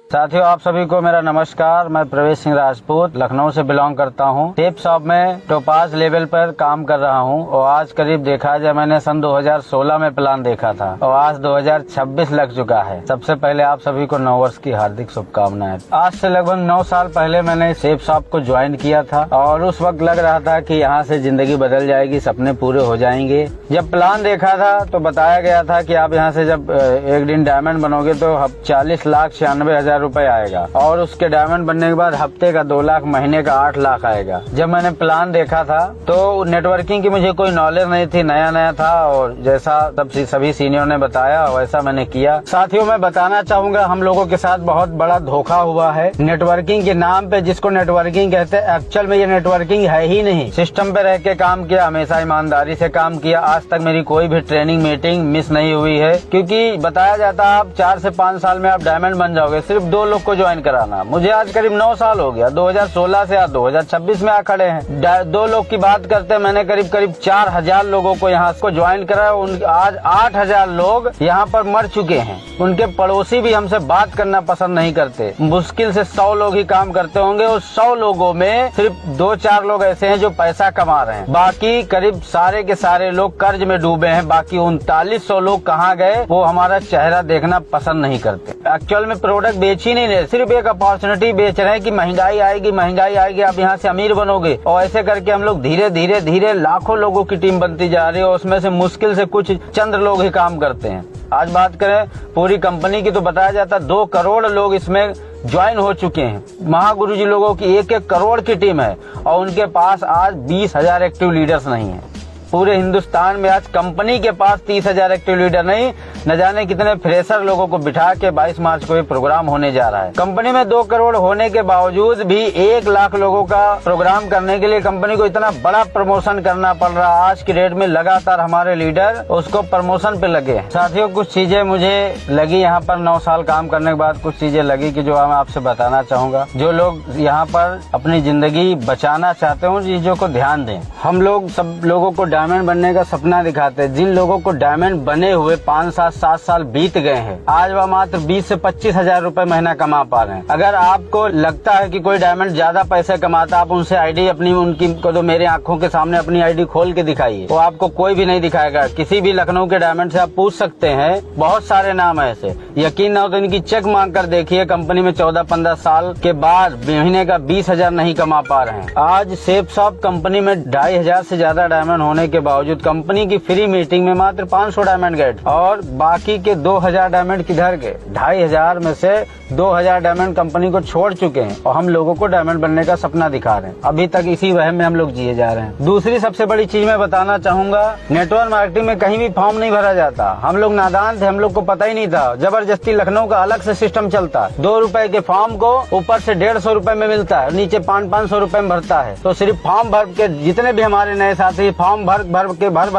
साथियों, आप सभी को मेरा नमस्कार। मैं प्रवेश सिंह राजपूत लखनऊ से बिलोंग करता हूं। टेप शॉप में टोपाज लेवल पर काम कर रहा हूं और आज करीब देखा जाए मैंने सन 2016 में प्लान देखा था और आज 2026 लग चुका है। सबसे पहले आप सभी को नव वर्ष की हार्दिक शुभकामनाएं। आज से लगभग 9 साल पहले मैंने टेप शॉप को ज्वाइन किया था और उस वक्त लग रहा था कि यहाँ से जिंदगी बदल जाएगी, सपने पूरे हो जाएंगे। जब प्लान देखा था तो बताया गया था कि आप यहाँ से जब एक दिन डायमंड बनोगे तो 40,96,हजार रुपए आएगा और उसके डायमंड बनने के बाद हफ्ते का 2 लाख, महीने का 8 लाख आएगा। जब मैंने प्लान देखा था तो नेटवर्किंग की मुझे कोई नॉलेज नहीं थी, नया नया था और जैसा सभी सीनियर ने बताया वैसा मैंने किया। साथियों, मैं बताना चाहूंगा हम लोगों के साथ बहुत बड़ा धोखा हुआ है नेटवर्किंग के नाम पे। जिसको नेटवर्किंग कहते हैं, एक्चुअल में ये नेटवर्किंग है ही नहीं। सिस्टम पे रह के काम किया, हमेशा ईमानदारी से काम किया। आज तक मेरी कोई भी ट्रेनिंग मीटिंग मिस नहीं हुई है, क्योंकि बताया जाता है आप 4 से 5 साल में आप डायमंड बन जाओगे। सिर्फ 2 लोग को ज्वाइन कराना। मुझे आज करीब 9 साल हो गया, 2016 से आज 2026 में आ खड़े हैं। 2 लोग की बात करते हैं, मैंने करीब 4,000 लोगों को यहाँ को ज्वाइन करा। आज 8,000 लोग यहाँ पर मर चुके हैं। उनके पड़ोसी भी हमसे बात करना पसंद नहीं करते। मुश्किल से 100 लोग ही काम करते होंगे। उस 100 लोगों में सिर्फ 2-4 लोग ऐसे हैं जो पैसा कमा रहे हैं। बाकी करीब सारे के सारे लोग कर्ज में डूबे हैं। बाकी 3900 लोग कहाँ गए वो हमारा चेहरा देखना पसंद नहीं करते। एक्चुअल में प्रोडक्ट बेच ही नहीं रहे, सिर्फ एक अपॉर्चुनिटी बेच रहे हैं कि महंगाई आएगी, आप यहाँ से अमीर बनोगे। और ऐसे करके हम लोग धीरे धीरे लाखों लोगों की टीम बनती जा रही है और उसमें से मुश्किल से कुछ चंद लोग ही काम करते हैं। आज बात करें पूरी कंपनी की तो बताया जाता 2 करोड़ लोग इसमें ज्वाइन हो चुके हैं। महागुरु जी लोगों की 1-1 करोड़ की टीम है और उनके पास आज 20,000 एक्टिव लीडर्स नहीं है। पूरे हिंदुस्तान में आज कंपनी के पास 30,000 एक्टिव लीडर नहीं, न जाने कितने फ्रेशर लोगों को बिठा के 22 मार्च को ये प्रोग्राम होने जा रहा है। कंपनी में 2 करोड़ होने के बावजूद भी 1 लाख लोगों का प्रोग्राम करने के लिए कंपनी को इतना बड़ा प्रमोशन करना पड़ रहा है। आज की डेट में लगातार हमारे लीडर उसको प्रमोशन पे लगे। साथियों, कुछ चीजें मुझे लगी यहाँ पर 9 साल काम करने के बाद, कुछ चीजें लगी कि जो मैं आपसे बताना चाहूंगा। जो लोग यहाँ पर अपनी जिंदगी बचाना चाहते हैं उन चीजों को ध्यान दें। हम लोग सब लोगों को डायमंड बनने का सपना दिखाते हैं। जिन लोगों को डायमंड बने हुए 5-7 साल बीत गए हैं, आज वह मात्र 20 से 25,000 रुपए महीना कमा पा रहे हैं। अगर आपको लगता है कि कोई डायमंड ज्यादा पैसे कमाता, आप उनसे आईडी अपनी उनकी को तो मेरे आंखों के सामने अपनी आईडी खोल के दिखाइए, वो आपको कोई भी नहीं दिखाएगा। किसी भी लखनऊ के डायमंड से आप पूछ सकते हैं, बहुत सारे नाम है ऐसे। यकीन ना हो तो इनकी चेक मांग कर देखिए, कंपनी में 14-15 साल के बाद महीने का 20,000 नहीं कमा पा रहे हैं। आज सेफ शॉप कंपनी में 2,500 से ज्यादा डायमंड होने के बावजूद कंपनी की फ्री मीटिंग में मात्र 500 डायमंड गए और बाकी के 2,000 डायमंड किधर गए। 2,500 में से 2,000 डायमंड कंपनी को छोड़ चुके हैं और हम लोगों को डायमंड बनने का सपना दिखा रहे हैं। अभी तक इसी वहम में हम लोग जिए जा रहे हैं। दूसरी सबसे बड़ी चीज मैं बताना चाहूंगा, नेटवर्क मार्केटिंग में कहीं भी फॉर्म नहीं भरा जाता। हम लोग नादान थे, हम लोग को पता ही नहीं था। जबरदस्ती लखनऊ का अलग से सिस्टम चलता। 2 रुपए के फॉर्म को ऊपर से 150 रुपए में मिलता है, नीचे 500-500 रुपए में भरता है। तो सिर्फ फॉर्म भर के जितने भी हमारे नए साथी फॉर्म भर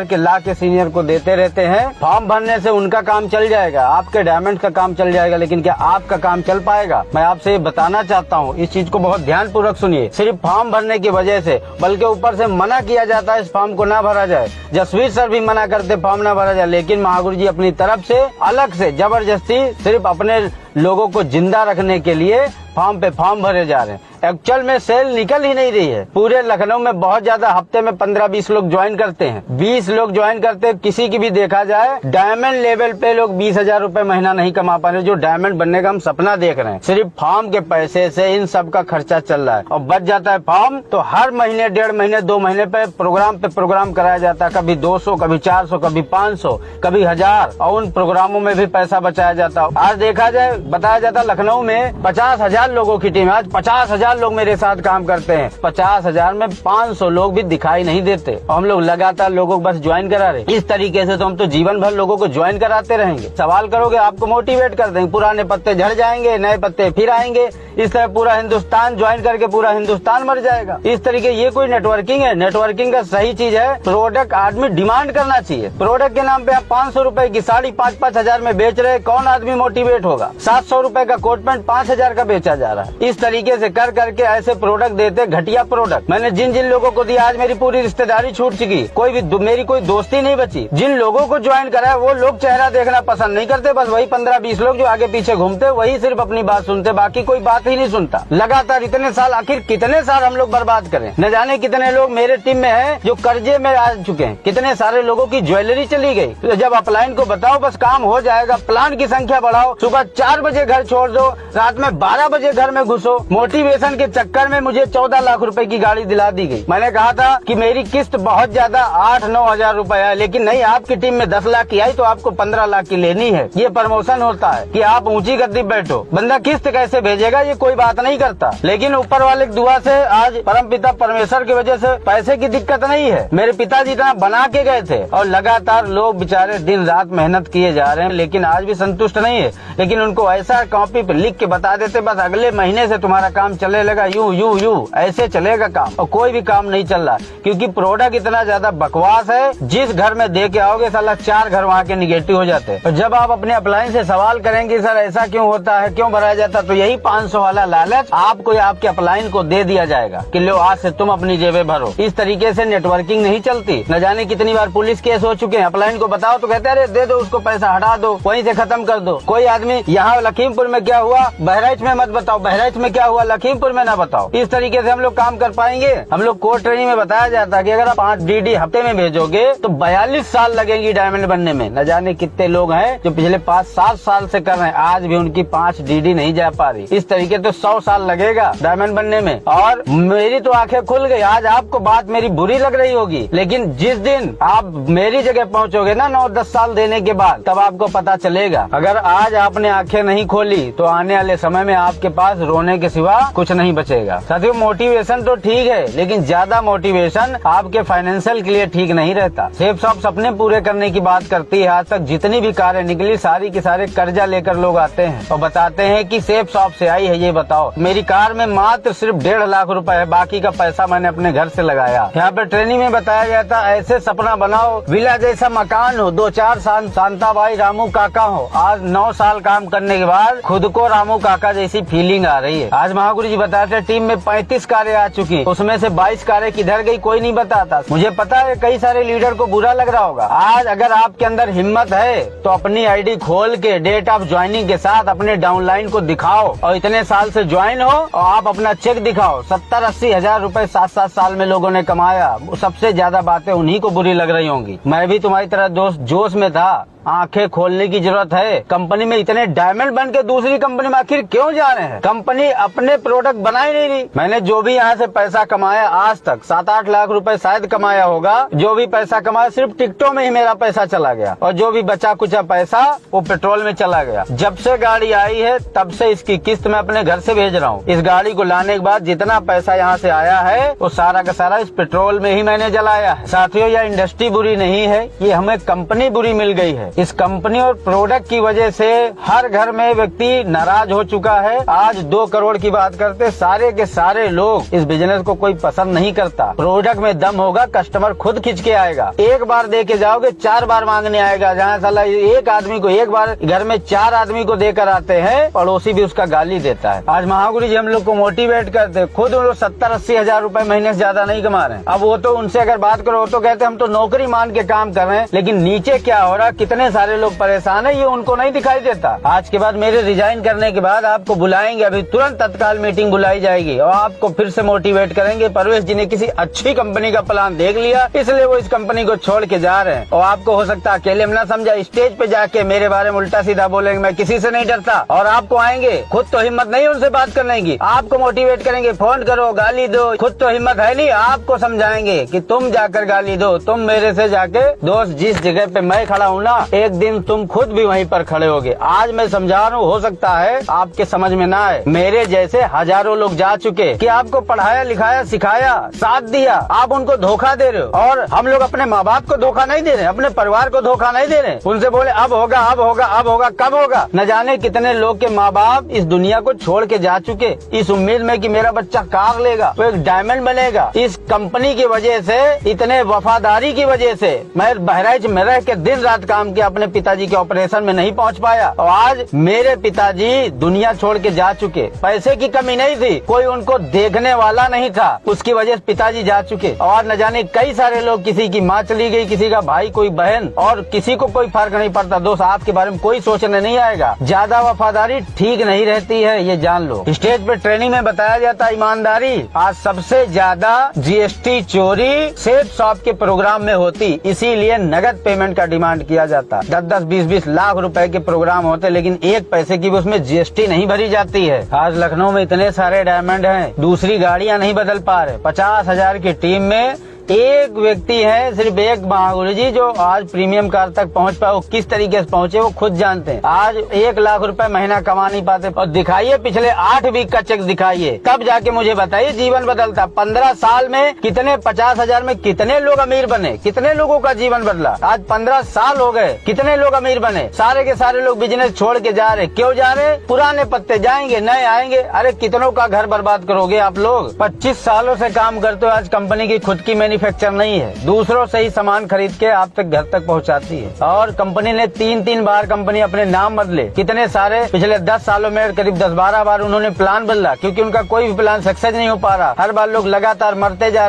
के ला के सीनियर को देते रहते हैं। फॉर्म भरने से उनका काम चल जाएगा, आपके डायमंड का काम चल जाएगा, लेकिन क्या आपका काम चल पाएगा? मैं आपसे ये बताना चाहता हूँ, इस चीज को बहुत ध्यान पूर्वक सुनिए। सिर्फ फॉर्म भरने की वजह से, बल्कि ऊपर से मना किया जाता है इस फॉर्म को ना भरा जाए। जसवीर सर भी मना करते फॉर्म ना भरा जाए, लेकिन महागुरु जी अपनी तरफ से अलग से जबरदस्ती सिर्फ अपने लोगों को जिंदा रखने के लिए फॉर्म पे फॉर्म भरे जा रहे हैं। एक्चुअल में सेल निकल ही नहीं रही है। पूरे लखनऊ में बहुत ज्यादा, हफ्ते में 15-20 लोग ज्वाइन करते हैं, 20 लोग ज्वाइन करते हैं। किसी की भी देखा जाए डायमंड लेवल पे लोग 20,000 रुपए महीना नहीं कमा पा रहे। जो डायमंड बनने का हम सपना देख रहे हैं, सिर्फ फॉर्म के पैसे से इन सब का खर्चा चल रहा है और बच जाता है फॉर्म। तो हर महीने, 1.5 महीने, 2 महीने पे प्रोग्राम कराया जाता है। कभी 200, कभी 400, कभी 500, कभी 1000 और उन प्रोग्रामों में भी पैसा बचाया जाता है। आज देखा जाए, बताया जाता लखनऊ में 50,000 लोगों की टीम, आज 50,000 लोग मेरे साथ काम करते हैं। 50,000 में 500 लोग भी दिखाई नहीं देते और हम लोग लगातार लोगों को बस ज्वाइन करा रहे। इस तरीके से तो हम तो जीवन भर लोगों को ज्वाइन कराते रहेंगे। सवाल करोगे, आपको मोटिवेट कर देंगे, पुराने पत्ते झड़ जाएंगे, नए पत्ते फिर आएंगे। इस तरह पूरा हिंदुस्तान ज्वाइन करके पूरा हिंदुस्तान मर जाएगा। इस तरीके ये कोई नेटवर्किंग है? नेटवर्किंग का सही चीज है प्रोडक्ट आदमी डिमांड करना चाहिए। प्रोडक्ट के नाम पे आप 500 रुपए की साड़ी 5-5 हजार में बेच रहे, कौन आदमी मोटिवेट होगा? 700 रुपए का कोट पैंट 5,000 का बेचा जा रहा है। इस तरीके से कर करके ऐसे प्रोडक्ट देते, घटिया प्रोडक्ट। मैंने जिन जिन लोगों को दिया, आज मेरी पूरी रिश्तेदारी छूट चुकी, मेरी कोई दोस्ती नहीं बची। जिन लोगों को ज्वाइन करा वो लोग चेहरा देखना पसंद नहीं करते, बस वही 15-20 लोग जो आगे पीछे घूमते, वही सिर्फ अपनी बात सुनते, बाकी कोई बात ही नहीं सुनता। लगातार इतने साल, आखिर कितने साल हम लोग बर्बाद करें। न जाने कितने लोग मेरे टीम में हैं जो कर्जे में आ चुके हैं, कितने सारे लोगों की ज्वेलरी चली गई। तो जब अपलाइन को बताओ बस काम हो जाएगा, प्लान की संख्या बढ़ाओ, सुबह 4 बजे घर छोड़ दो, रात में 12 बजे घर में घुसो। मोटिवेशन के चक्कर में मुझे 14 लाख रुपए की गाड़ी दिला दी गई। मैंने कहा था कि मेरी किस्त बहुत ज्यादा 8-9 हजार रुपए है, लेकिन नहीं, आपकी टीम में 10 लाख की आई तो आपको 15 लाख की लेनी है। ये प्रमोशन होता है कि आप ऊंची गद्दी बैठो। बंदा किस्त कैसे भेजेगा ये कोई बात नहीं करता, लेकिन ऊपर वाले की दुआ से आज परमपिता परमेश्वर की वजह से पैसे की दिक्कत नहीं है। मेरे पिताजी इतना बना के गए थे और लगातार लोग बेचारे दिन रात मेहनत किए जा रहे हैं, लेकिन आज भी संतुष्ट नहीं है। लेकिन उनको ऐसा कॉपी पे लिख के बता देते, बस अगले महीने से तुम्हारा काम चले लगा, यूं ऐसे चलेगा काम, और कोई भी काम नहीं चल रहा, क्योंकि प्रोडक्ट इतना ज्यादा बकवास है। जिस घर में दे के आओगे साला 4 घर वहाँ के निगेटिव हो जाते हैं। और जब आप अपने अपलाइन से सवाल करेंगे सर ऐसा क्यों होता है, क्यों भराया जाता, तो यही 500 वाला लालच आपको या आपके अपलाइन को दे दिया जाएगा कि लो आज से तुम अपनी जेबें भरो। इस तरीके से नेटवर्किंग नहीं चलती। न जाने कितनी बार पुलिस केस हो चुके हैं, अपलाइन को बताओ तो कहते हैं अरे दे दो उसको पैसा, हटा दो, वहीं से खत्म कर दो। कोई आदमी यहाँ लखीमपुर में क्या हुआ, बहराइच में मत बताओ, बहराइच में क्या हुआ, लखीमपुर में न बताओ। इस तरीके से हम लोग काम कर पाएंगे। हम लोग कोर्ट ट्रेनिंग में बताया जाता है कि अगर आप 5 DD हफ्ते में भेजोगे तो 42 साल लगेंगी डायमंड बनने में। न जाने कितने लोग हैं जो पिछले 5-7 साल से कर रहे हैं, आज भी उनकी 5 DD नहीं जा पा रही। इस तरीके तो 100 साल लगेगा डायमंड बनने में। और मेरी तो आंखें खुल गई। आज आपको बात मेरी बुरी लग रही होगी, लेकिन जिस दिन आप मेरी जगह पहुंचोगे ना 9-10 साल देने के बाद, तब आपको पता चलेगा। अगर आज आपने आंखें नहीं खोली तो आने वाले समय में आपके पास रोने के सिवा कुछ नहीं बचेगा। साथियों, मोटिवेशन तो ठीक है, लेकिन ज्यादा मोटिवेशन आपके फाइनेंशियल के लिए ठीक नहीं रहता। सेफ शॉप सपने पूरे करने की बात करती है। आज तक जितनी भी कारें निकली सारी की सारे कर्जा लेकर लोग आते हैं और बताते हैं कि सेफ शॉप से आई है। ये बताओ, मेरी कार में मात्र सिर्फ 1.5 लाख रुपए है, बाकी का पैसा मैंने अपने घर से लगाया। यहाँ पे ट्रेनिंग में बताया गया था ऐसे सपना बनाओ, विला जैसा मकान हो, 2-4 साल शांताबाई रामू काका हो। आज 9 साल काम करने के बाद खुद को रामू काका जैसी फीलिंग आ रही है। आज महागुरु जी बताते टीम में 35 कारें आ चुकी, उसमें से 22 कारें किधर गई कोई नहीं बताता। मुझे पता है कई सारे लीडर को बुरा लग रहा होगा। आज अगर आपके अंदर हिम्मत है तो अपनी आईडी खोल के डेट ऑफ ज्वाइनिंग के साथ अपने डाउनलाइन को दिखाओ और इतने साल से ज्वाइन हो और आप अपना चेक दिखाओ। 70-80 हजार रुपए 7-7 साल में लोगों ने कमाया। सबसे ज्यादा बातें उन्हीं को बुरी लग रही होंगी। मैं भी तुम्हारी तरह दोस्त जोश में था। आंखें खोलने की जरूरत है। कंपनी में इतने डायमंड बन के दूसरी कंपनी में आखिर क्यों जा रहे हैं? कंपनी अपने प्रोडक्ट बना ही नहीं रही। मैंने जो भी यहाँ से पैसा कमाया आज तक 7-8 लाख रुपए शायद कमाया होगा। जो भी पैसा कमाया सिर्फ टिकटों में ही मेरा पैसा चला गया और जो भी बचा कुचा पैसा वो पेट्रोल में चला गया। जब से गाड़ी आई है तब से इसकी किस्त मैं अपने घर से भेज रहा हूँ। इस गाड़ी को लाने के बाद जितना पैसा यहाँ से आया है वो सारा का सारा इस पेट्रोल में ही मैंने जलाया है। साथियों, यह इंडस्ट्री बुरी नहीं है, ये हमें कंपनी बुरी मिल गई है। इस कंपनी और प्रोडक्ट की वजह से हर घर में व्यक्ति नाराज हो चुका है। आज 2 करोड़ की बात करते सारे के सारे लोग इस बिजनेस को कोई पसंद नहीं करता। प्रोडक्ट में दम होगा, कस्टमर खुद खींच के आएगा। एक बार दे के जाओगे 4 बार मांगने आएगा। जहाँ साला एक आदमी को एक बार घर में 4 आदमी को देकर आते हैं, पड़ोसी भी उसका गाली देता है। आज महागुरु जी हम लोग को मोटिवेट करते, खुद उन 70-80 हजार रुपए महीने से ज्यादा नहीं कमा रहे हैं। अब वो तो उनसे अगर बात करो तो कहते हम तो नौकरी मान के काम कर रहे हैं, लेकिन नीचे क्या हो रहा, कितने सारे लोग परेशान है, ये उनको नहीं दिखाई देता। आज के बाद मेरे रिजाइन करने के बाद आपको बुलाएंगे, अभी तुरंत तत्काल मीटिंग बुलाई जाएगी और आपको फिर से मोटिवेट करेंगे। परवेश जी ने किसी अच्छी कंपनी का प्लान देख लिया, इसलिए वो इस कंपनी को छोड़ के जा रहे हैं। और आपको हो सकता है अकेले में ना समझा, स्टेज पे जाके मेरे बारे में उल्टा सीधा बोलेंगे। मैं किसी से नहीं डरता और आपको आएंगे, खुद तो हिम्मत नहीं उनसे बात करने की, आपको मोटिवेट करेंगे, फोन करो, गाली दो, खुद तो हिम्मत है नहीं, आपको समझाएंगे कि तुम जाकर गाली दो। तुम मेरे से जाके दोस्त जिस जगह पे मैं खड़ा हूँ ना, एक दिन तुम खुद भी वहीं पर खड़े होगे। आज मैं समझा रहा हूँ, हो सकता है आपके समझ में ना आए। मेरे जैसे हजारों लोग जा चुके कि आपको पढ़ाया लिखाया सिखाया साथ दिया, आप उनको धोखा दे रहे हो। और हम लोग अपने माँ बाप को धोखा नहीं दे रहे, अपने परिवार को धोखा नहीं दे रहे। उनसे बोले अब होगा अब होगा अब होगा, कब होगा? न जाने कितने लोग के माँ बाप इस दुनिया को छोड़ के जा चुके इस उम्मीद में कि मेरा बच्चा कार लेगा तो एक डायमंड बनेगा। इस कंपनी की वजह से, इतने वफादारी की वजह से मैं बहराइच में रह के दिन रात काम किया। अपने पिताजी के ऑपरेशन में नहीं पहुंच पाया और आज मेरे पिताजी दुनिया छोड़ के जा चुके। पैसे की कमी नहीं थी, कोई उनको देखने वाला नहीं था, उसकी वजह से पिताजी जा चुके। और न जाने कई सारे लोग, किसी की माँ चली गई, किसी का भाई, कोई बहन, और किसी को कोई फर्क नहीं पड़ता। दोस्त, आपके बारे में कोई सोचने नहीं आएगा। ज्यादा वफादारी ठीक नहीं रहती है, ये जान लो। स्टेज पे ट्रेनिंग में बताया जाता है ईमानदारी। आज सबसे ज्यादा जीएसटी चोरी सेफ शॉप के प्रोग्राम में होती, इसीलिए नगद पेमेंट का डिमांड किया जाता। 10-10, 20-20 लाख रुपए के प्रोग्राम होते, लेकिन एक पैसे की भी उसमें जीएसटी नहीं भरी जाती है। आज लखनऊ में इतने सारे डायमंड हैं, दूसरी गाड़ियां नहीं बदल पा रहे। 50,000 की टीम में एक व्यक्ति है, सिर्फ एक महागुरु जी, जो आज प्रीमियम कार तक पहुंच पाए। वो किस तरीके से पहुंचे वो खुद जानते हैं। आज 1 लाख रुपए महीना कमा नहीं पाते। और दिखाइए पिछले 8 वीक का चेक दिखाइए, तब जाके मुझे बताइए जीवन बदलता। 15 साल में कितने, 50,000 में कितने लोग अमीर बने, कितने लोगों का जीवन बदला। आज 15 साल हो गए, कितने लोग अमीर बने। सारे के सारे लोग बिजनेस छोड़ के जा रहे। क्यों जा रहे? पुराने पत्ते जाएंगे, नए आएंगे। अरे कितनों का घर बर्बाद करोगे आप लोग। 25 सालों से काम करते हो, आज कंपनी की खुद की मैन्युफैक्चर नहीं है, दूसरों से ही सामान खरीद के आप तक घर तक पहुंचाती है। और कंपनी ने 3-3 बार कंपनी अपने नाम बदले। कितने सारे पिछले 10 सालों में करीब 10-12 बार उन्होंने प्लान बदला, क्योंकि उनका कोई भी प्लान सक्सेस नहीं हो पा रहा। हर बार लोग लगातार मरते जा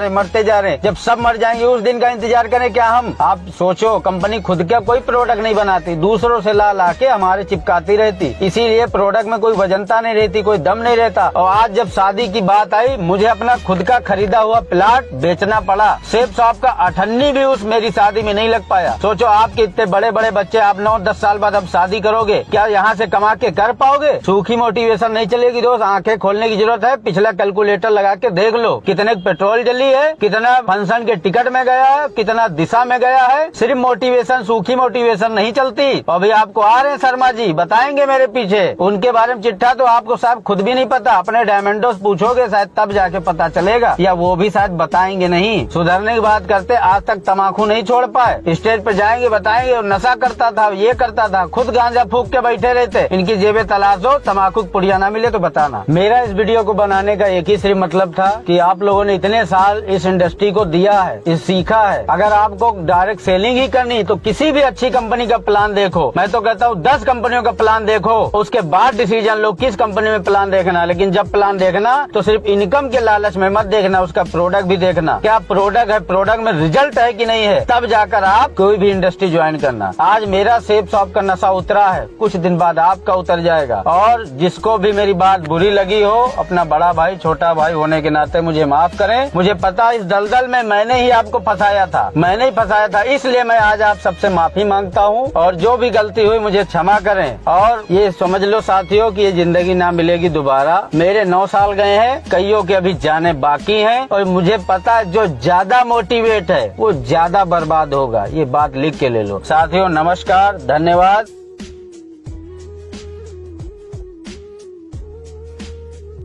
रहे। जब सब मर जाएंगे उस दिन का इंतजार करें क्या हम? आप सोचो, कंपनी खुद का कोई प्रोडक्ट नहीं बनाती, दूसरों से ला के हमारे चिपकाती रहती। इसीलिए प्रोडक्ट में कोई वजनता नहीं रहती, कोई दम नहीं रहता। और आज जब शादी की बात आई, मुझे अपना खुद का खरीदा हुआ प्लाट बेचना पड़ा। सेफ शॉप का 18 भी उस मेरी शादी में नहीं लग पाया। सोचो, आपके इतने बड़े बड़े बच्चे, आप 9-10 साल बाद अब शादी करोगे, क्या यहाँ से कमा के कर पाओगे? सूखी मोटिवेशन नहीं चलेगी दोस्त, आंखें खोलने की जरूरत है। पिछला कैलकुलेटर लगा के देख लो, कितने पेट्रोल जली है, कितना फंक्शन के टिकट में गया है, कितना दिशा में गया है। सिर्फ मोटिवेशन, सूखी मोटिवेशन नहीं चलती। अभी आपको आ रहे हैं शर्मा जी, बताएंगे मेरे पीछे, उनके बारे में चिट्ठा तो आपको शायद खुद भी नहीं पता। अपने डायमंडोस पूछोगे शायद, तब जाके पता चलेगा, या वो भी शायद बताएंगे नहीं। सुधरने की बात करते, आज तक तम्बाकू नहीं छोड़ पाए। स्टेज पे जाएंगे, बताएंगे नशा करता था, ये करता था, खुद गांजा फूक के बैठे रहते। इनकी जेबें तलाश हो, तम्बाकू पुड़िया ना मिले तो बताना। मेरा इस वीडियो को बनाने का एक ही सिर्फ मतलब था कि आप लोगों ने इतने साल इस इंडस्ट्री को दिया है, इस सीखा है। अगर आपको डायरेक्ट सेलिंग ही करनी तो किसी भी अच्छी कंपनी का प्लान देखो। मैं तो कहता हूँ 10 कंपनियों का प्लान देखो, उसके बाद डिसीजन लो किस कंपनी में प्लान देखना। लेकिन जब प्लान देखना तो सिर्फ इनकम के लालच में मत देखना, उसका प्रोडक्ट भी देखना। क्या प्रोडक्ट है, प्रोडक्ट में रिजल्ट है कि नहीं है, तब जाकर आप कोई भी इंडस्ट्री ज्वाइन करना। आज मेरा सेफ शॉप का नशा उतरा है, कुछ दिन बाद आपका उतर जाएगा। और जिसको भी मेरी बात बुरी लगी हो, अपना बड़ा भाई, छोटा भाई होने के नाते मुझे माफ करें। मुझे पता इस दलदल में मैंने ही आपको फंसाया था, इसलिए मैं आज आप सबसे माफी मांगता हूँ। और जो भी गलती हुई मुझे क्षमा करें। और ये समझ लो साथियों कि ये जिंदगी ना मिलेगी दोबारा। मेरे 9 साल गए हैं, कईयों के अभी जाने बाकी हैं। और मुझे पता है जो ज्यादा मोटिवेट है वो ज्यादा बर्बाद होगा। ये बात लिख के ले लो साथियों। नमस्कार, धन्यवाद।